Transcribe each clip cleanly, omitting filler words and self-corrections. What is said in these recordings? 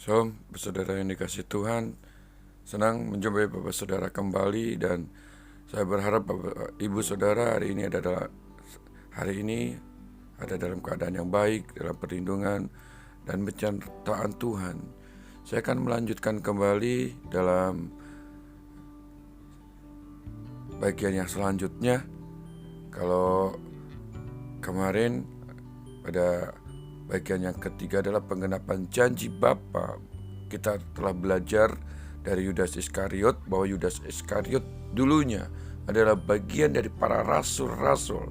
Shalom, saudara yang dikasih Tuhan. Senang menjumpai Bapak Saudara kembali, dan saya berharap Bapak Ibu Saudara hari ini ada dalam keadaan yang baik, dalam perlindungan dan penyertaan Tuhan. Saya akan melanjutkan kembali dalam bagian yang selanjutnya. Kalau kemarin pada bagian yang ketiga adalah penggenapan janji Bapa. Kita telah belajar dari Yudas Iskariot bahwa Yudas Iskariot dulunya adalah bagian dari para rasul-rasul,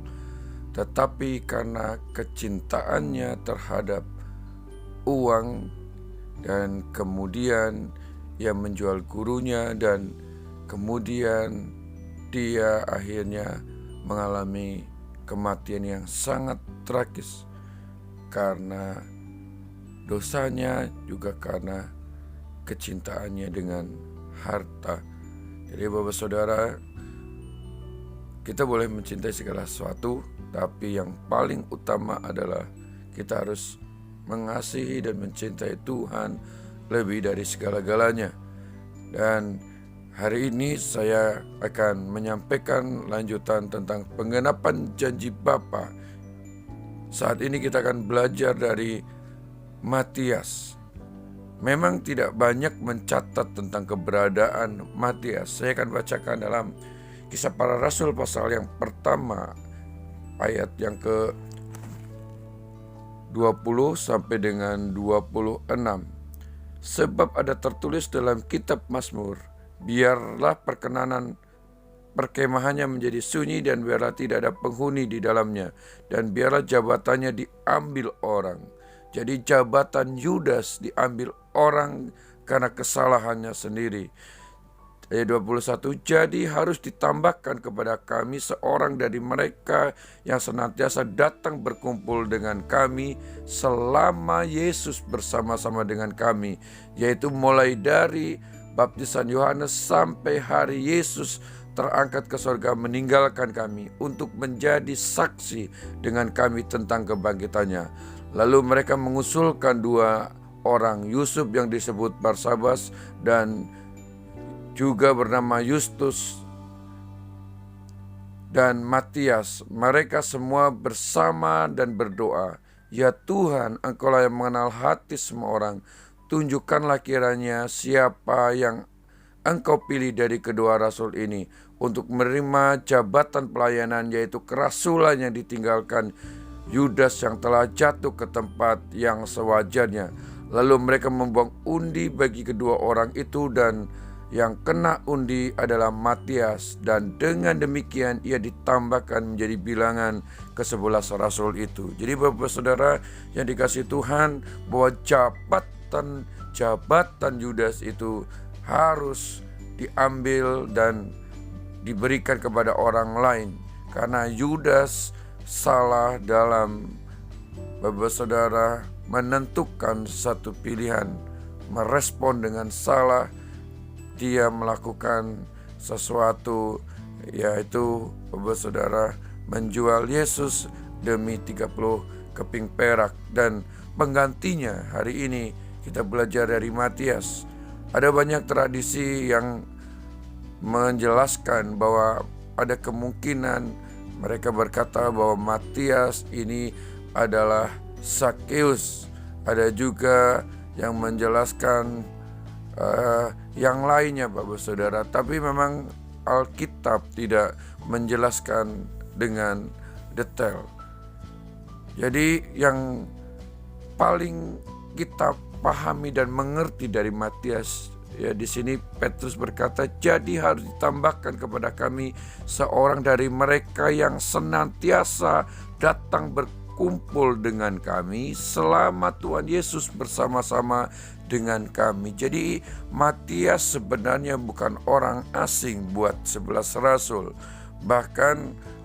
tetapi karena kecintaannya terhadap uang dan kemudian ia menjual gurunya, dan kemudian dia akhirnya mengalami kematian yang sangat tragis karena dosanya, juga karena kecintaannya dengan harta. Jadi Bapak Saudara, kita boleh mencintai segala sesuatu, tapi yang paling utama adalah kita harus mengasihi dan mencintai Tuhan lebih dari segala-galanya. Dan hari ini saya akan menyampaikan lanjutan tentang penggenapan janji Bapa. Saat ini kita akan belajar dari Matias. Memang tidak banyak mencatat tentang keberadaan Matias. Saya akan bacakan dalam Kisah Para Rasul pasal yang pertama, ayat yang ke 20 sampai dengan 26. Sebab ada tertulis dalam kitab Mazmur, biarlah perkemahannya menjadi sunyi, dan biarlah tidak ada penghuni di dalamnya, dan biarlah jabatannya diambil orang. Jadi jabatan Yudas diambil orang karena kesalahannya sendiri. Ayat 21, jadi harus ditambahkan kepada kami seorang dari mereka yang senantiasa datang berkumpul dengan kami selama Yesus bersama-sama dengan kami, yaitu mulai dari baptisan Yohanes sampai hari Yesus terangkat ke sorga meninggalkan kami untuk menjadi saksi dengan kami tentang kebangkitannya. Lalu mereka mengusulkan dua orang, Yusuf yang disebut Barsabas dan juga bernama Justus dan Matias. Mereka semua bersama dan berdoa, ya Tuhan, Engkaulah yang mengenal hati semua orang. Tunjukkanlah kiranya siapa yang Engkau pilih dari kedua rasul ini untuk menerima jabatan pelayanan, yaitu kerasulan yang ditinggalkan Yudas yang telah jatuh ke tempat yang sewajarnya. Lalu mereka membuang undi bagi kedua orang itu, dan yang kena undi adalah Matias, dan dengan demikian ia ditambahkan menjadi bilangan ke-11 rasul itu. Jadi Bapak Saudara yang dikasih Tuhan, bahwa jabatan Yudas itu harus diambil dan diberikan kepada orang lain, karena Yudas salah dalam Bapak Saudara menentukan satu pilihan, merespon dengan salah. Dia melakukan sesuatu, yaitu Bapak Saudara menjual Yesus demi 30 keping perak. Dan penggantinya hari ini kita belajar dari Matias. Ada banyak tradisi yang menjelaskan bahwa ada kemungkinan mereka berkata bahwa Matias ini adalah Sakeus. Ada juga yang menjelaskan yang lainnya Bapak Saudara. Tapi memang Alkitab tidak menjelaskan dengan detail. Jadi yang paling kita pahami dan mengerti dari Matias, ya, di sini Petrus berkata, jadi harus ditambahkan kepada kami seorang dari mereka yang senantiasa datang berkumpul dengan kami selama Tuhan Yesus bersama-sama dengan kami. Jadi Matias sebenarnya bukan orang asing buat 11 rasul. Bahkan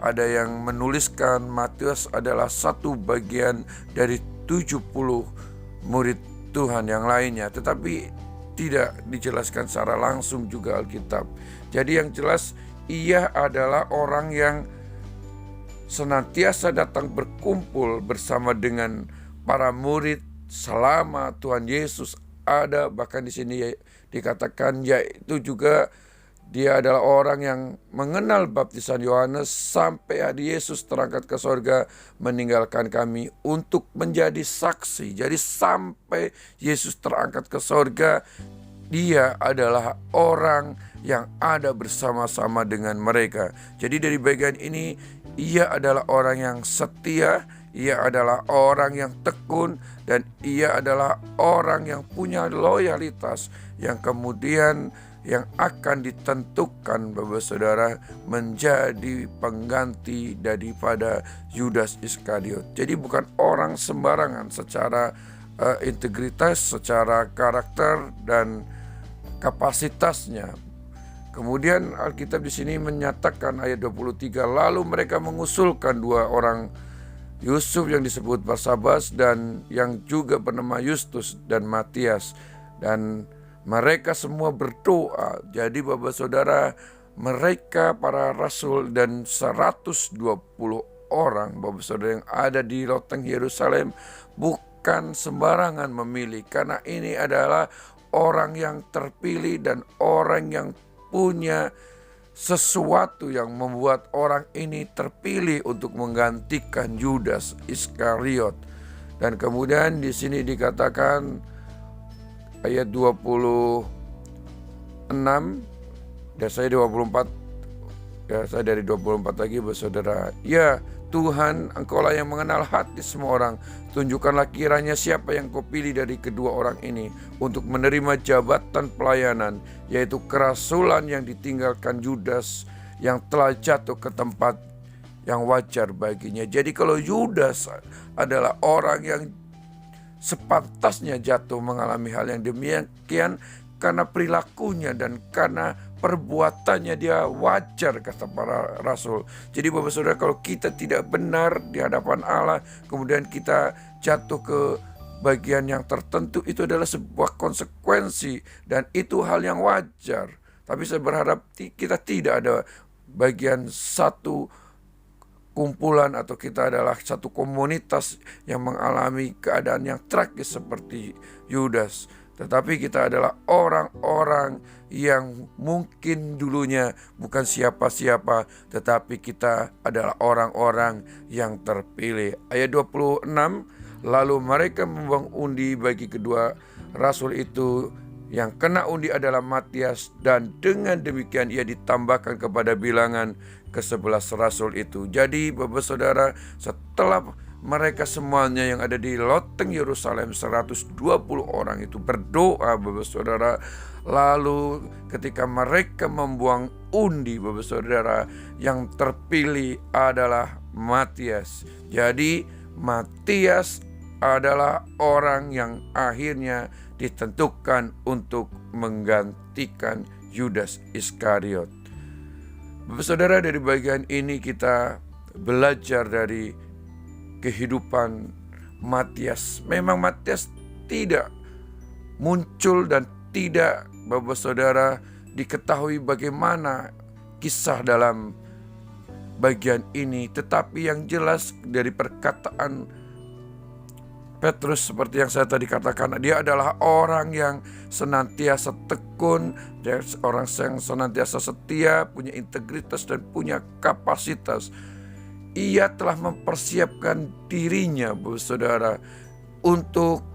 ada yang menuliskan Matias adalah satu bagian dari 70 murid Tuhan yang lainnya, tetapi tidak dijelaskan secara langsung juga Alkitab. Jadi yang jelas ia adalah orang yang senantiasa datang berkumpul bersama dengan para murid selama Tuhan Yesus ada, bahkan di sini dikatakan yaitu juga dia adalah orang yang mengenal baptisan Yohanes sampai Yesus terangkat ke sorga meninggalkan kami untuk menjadi saksi. Jadi sampai Yesus terangkat ke sorga, dia adalah orang yang ada bersama-sama dengan mereka. Jadi dari bagian ini, ia adalah orang yang setia, ia adalah orang yang tekun, dan ia adalah orang yang punya loyalitas yang kemudian yang akan ditentukan, Bapak Saudara, menjadi pengganti daripada Yudas Iskariot. Jadi bukan orang sembarangan secara integritas, secara karakter dan kapasitasnya. Kemudian Alkitab di sini menyatakan ayat 23, lalu mereka mengusulkan dua orang Yusuf yang disebut Barsabas dan yang juga bernama Justus dan Matias, dan mereka semua berdoa. Jadi Bapak Saudara, mereka para rasul dan 120 orang Bapak Saudara yang ada di loteng Yerusalem bukan sembarangan memilih, karena ini adalah orang yang terpilih dan orang yang punya sesuatu yang membuat orang ini terpilih untuk menggantikan Yudas Iskariot. Dan kemudian di sini dikatakan ayat 26 dan saya 24, ya saya dari 24 lagi, Saudara. Ya Tuhan, Engkaulah yang mengenal hati semua orang. Tunjukkanlah kiranya siapa yang Kau pilih dari kedua orang ini untuk menerima jabatan pelayanan, yaitu kerasulan yang ditinggalkan Yudas yang telah jatuh ke tempat yang wajar baginya. Jadi kalau Yudas adalah orang yang sepantasnya jatuh mengalami hal yang demikian karena perilakunya dan karena perbuatannya dia wajar, kata para rasul. Jadi Bapak Saudara, kalau kita tidak benar di hadapan Allah, kemudian kita jatuh ke bagian yang tertentu, itu adalah sebuah konsekuensi dan itu hal yang wajar. Tapi saya berharap kita tidak ada bagian satu kumpulan atau kita adalah satu komunitas yang mengalami keadaan yang tragis seperti Yudas. Tetapi kita adalah orang-orang yang mungkin dulunya bukan siapa-siapa, tetapi kita adalah orang-orang yang terpilih. Ayat 26, lalu mereka membuang undi bagi kedua rasul itu. Yang kena undi adalah Matias, dan dengan demikian ia ditambahkan kepada bilangan ke-11 rasul itu. Jadi Bapak Saudara, setelah mereka semuanya yang ada di loteng Yerusalem 120 orang itu berdoa, Bapak Saudara, lalu ketika mereka membuang undi, Bapak Saudara, yang terpilih adalah Matias. Jadi Matias adalah orang yang akhirnya ditentukan untuk menggantikan Yudas Iskariot. Bapak Saudara, dari bagian ini kita belajar dari kehidupan Matias. Memang Matias tidak muncul dan tidak, Bapak Saudara, diketahui bagaimana kisah dalam bagian ini. Tetapi yang jelas dari perkataan Petrus, seperti yang saya tadi katakan, dia adalah orang yang senantiasa tekun, dia orang yang senantiasa setia, punya integritas dan punya kapasitas. Ia telah mempersiapkan dirinya, Bapak Saudara, untuk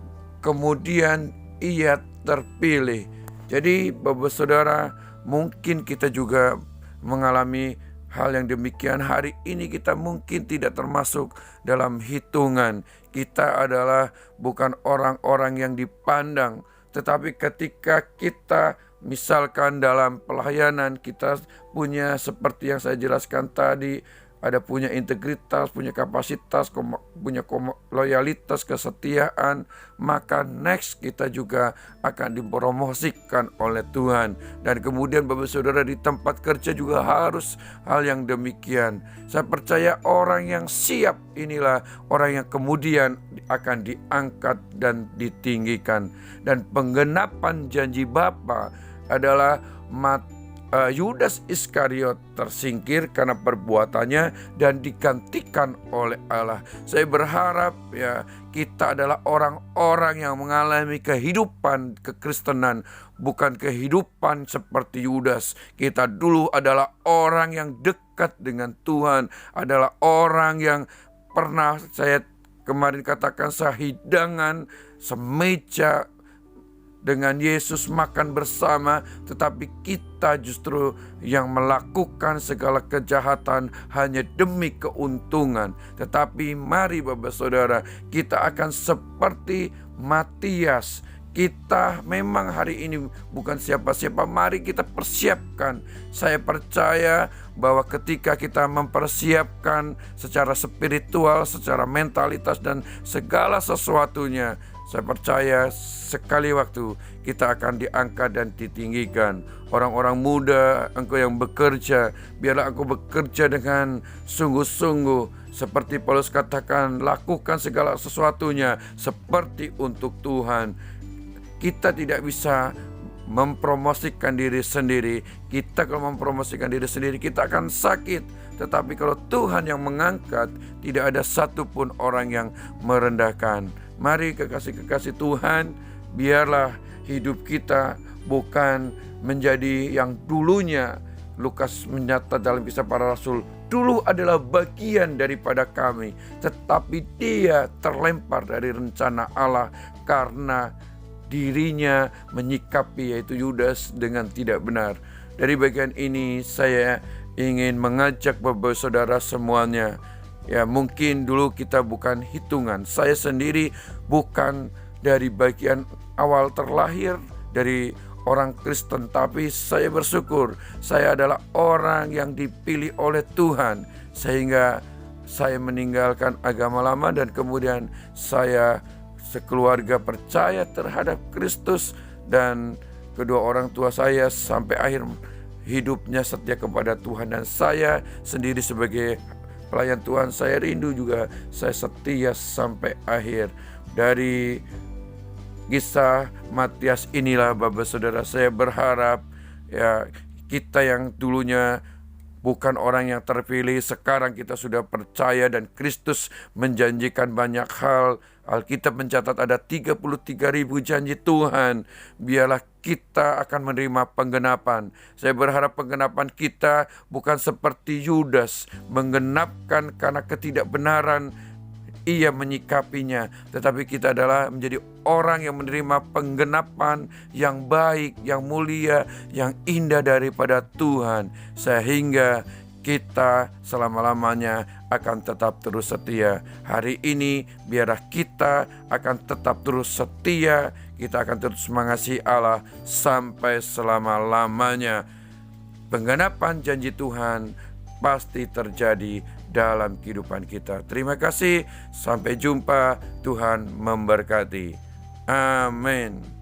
kemudian ia terpilih. Jadi Bapak Saudara, mungkin kita juga mengalami hal yang demikian. Hari ini kita mungkin tidak termasuk dalam hitungan. Kita adalah bukan orang-orang yang dipandang. Tetapi ketika kita misalkan dalam pelayanan, kita punya seperti yang saya jelaskan tadi, ada punya integritas, punya kapasitas, punya loyalitas, kesetiaan, maka next kita juga akan dipromosikan oleh Tuhan. Dan kemudian Bapak Saudara, di tempat kerja juga harus hal yang demikian. Saya percaya orang yang siap inilah orang yang kemudian akan diangkat dan ditinggikan. Dan penggenapan janji Bapa adalah Yudas Iskariot tersingkir karena perbuatannya dan digantikan oleh Allah. Saya berharap ya kita adalah orang-orang yang mengalami kehidupan kekristenan, bukan kehidupan seperti Yudas. Kita dulu adalah orang yang dekat dengan Tuhan, adalah orang yang pernah saya kemarin katakan sehidangan, semeja dengan Yesus makan bersama, tetapi kita justru yang melakukan segala kejahatan hanya demi keuntungan. Tetapi mari Bapak Saudara, kita akan seperti Matias. Kita memang hari ini bukan siapa-siapa, mari kita persiapkan. Saya percaya bahwa ketika kita mempersiapkan secara spiritual, secara mentalitas dan segala sesuatunya, saya percaya sekali waktu kita akan diangkat dan ditinggikan. Orang-orang muda, engkau yang bekerja, biarlah engkau bekerja dengan sungguh-sungguh. Seperti Paulus katakan, lakukan segala sesuatunya seperti untuk Tuhan. Kita tidak bisa mempromosikan diri sendiri. Kita kalau mempromosikan diri sendiri, kita akan sakit. Tetapi kalau Tuhan yang mengangkat, tidak ada satupun orang yang merendahkan. Mari kekasih-kekasih Tuhan, biarlah hidup kita bukan menjadi yang dulunya. Lukas menyata dalam Kisah Para Rasul, dulu adalah bagian daripada kami, tetapi dia terlempar dari rencana Allah karena dirinya menyikapi, yaitu Yudas, dengan tidak benar. Dari bagian ini saya ingin mengajak Bapak Saudara semuanya. Ya, mungkin dulu kita bukan hitungan. Saya sendiri bukan dari bagian awal terlahir dari orang Kristen, tapi saya bersyukur saya adalah orang yang dipilih oleh Tuhan, sehingga saya meninggalkan agama lama dan kemudian saya sekeluarga percaya terhadap Kristus, dan kedua orang tua saya sampai akhir hidupnya setia kepada Tuhan. Dan saya sendiri sebagai pelayan Tuhan, saya rindu juga saya setia sampai akhir. Dari kisah Matias inilah Bapak Saudara, saya berharap ya kita yang dulunya bukan orang yang terpilih, sekarang kita sudah percaya dan Kristus menjanjikan banyak hal. Alkitab mencatat ada 33.000 janji Tuhan. Biarlah kita akan menerima penggenapan. Saya berharap penggenapan kita bukan seperti Yudas, menggenapkan karena ketidakbenaran ia menyikapinya, tetapi kita adalah menjadi orang yang menerima penggenapan yang baik, yang mulia, yang indah daripada Tuhan, sehingga kita selama-lamanya akan tetap terus setia. Hari ini biarlah kita akan tetap terus setia, kita akan terus mengasihi Allah sampai selama-lamanya. Penggenapan janji Tuhan pasti terjadi dalam kehidupan kita. Terima kasih, sampai jumpa. Tuhan memberkati. Amin.